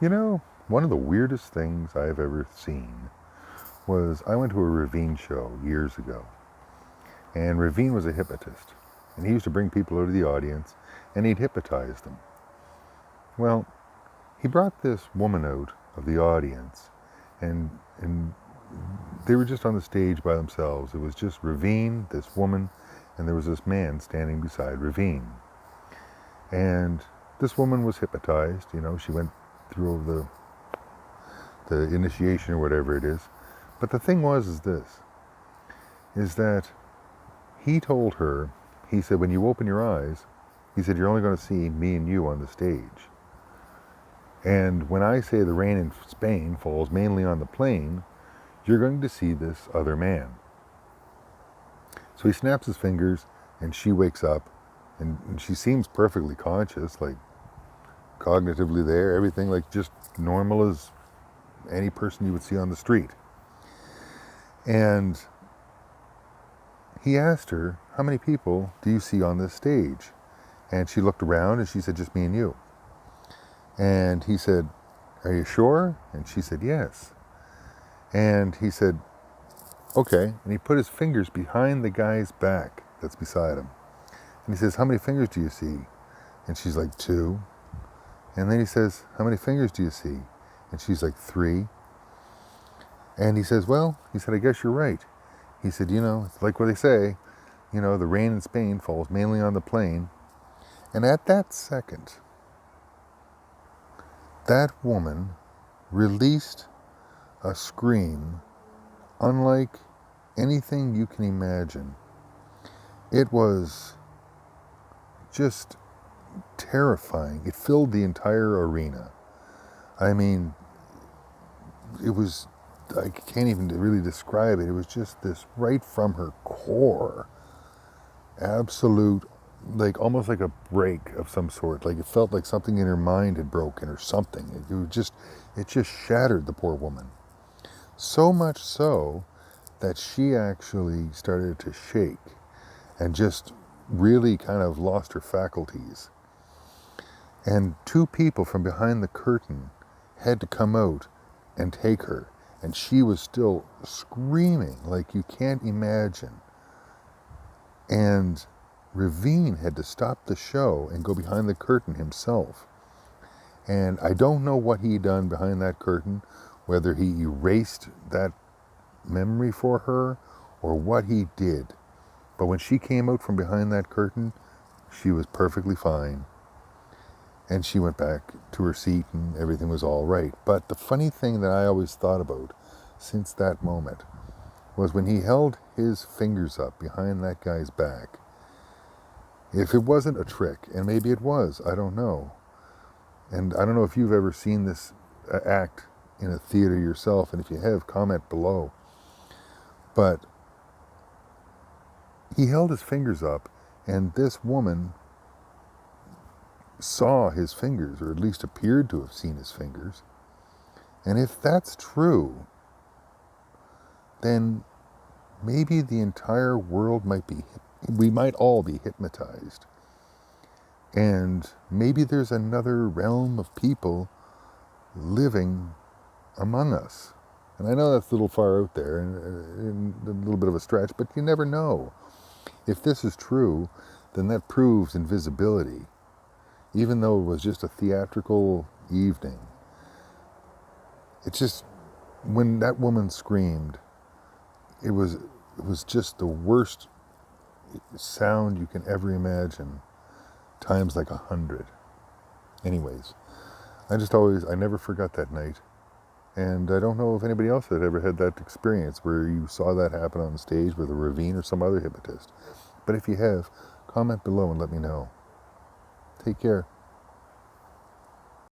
You know, one of the weirdest things I've ever seen was I went to a Reveen show years ago, and Reveen was a hypnotist, and he used to bring people out of the audience, and he'd hypnotize them. Well, he brought this woman out of the audience, and they were just on the stage by themselves. It was just Reveen, this woman, and there was this man standing beside Reveen. And this woman was hypnotized. You know, she went through the initiation or whatever it is. But the thing is that he told her, he said, when you open your eyes, he said, you're only going to see me and you on the stage. And when I say the rain in Spain falls mainly on the plain, you're going to see this other man. So he snaps his fingers, and she wakes up, and she seems perfectly conscious, like cognitively there, everything like just normal as any person you would see on the street. And he asked her, how many people do you see on this stage? And she looked around and she said, just me and you. And he said, are you sure? And she said, yes. And he said, okay. And he put his fingers behind the guy's back that's beside him. And he says, how many fingers do you see? And she's like, 2. And then he says, how many fingers do you see? And she's like, 3. And he says, well, he said, I guess you're right. He said, you know, it's like what they say, you know, the rain in Spain falls mainly on the plain. And at that second, that woman released a scream unlike anything you can imagine. It was just terrifying. It filled the entire arena. I mean, it was, I can't even really describe it. It was just this right from her core, absolute, like almost like a break of some sort. Like it felt like something in her mind had broken or something. It just shattered the poor woman. So much so that she actually started to shake and just really kind of lost her faculties. And 2 people from behind the curtain had to come out and take her. And she was still screaming like you can't imagine. And Reveen had to stop the show and go behind the curtain himself. And I don't know what he done behind that curtain, whether he erased that memory for her or what he did. But when she came out from behind that curtain, she was perfectly fine. And she went back to her seat and everything was all right. But the funny thing that I always thought about since that moment was when he held his fingers up behind that guy's back. If it wasn't a trick, and maybe it was, I don't know. And I don't know if you've ever seen this act in a theater yourself, and if you have, comment below. But he held his fingers up, and this woman saw his fingers, or at least appeared to have seen his fingers. And if that's true, then maybe the entire world we might all be hypnotized. And maybe there's another realm of people living among us. And I know that's a little far out there and a little bit of a stretch, but you never know. If this is true, then that proves invisibility. Even though it was just a theatrical evening. It's just, when that woman screamed, it was just the worst sound you can ever imagine, times like 100. Anyways, I never forgot that night. And I don't know if anybody else had ever had that experience where you saw that happen on stage with a Reveen or some other hypnotist. But if you have, comment below and let me know. Take care.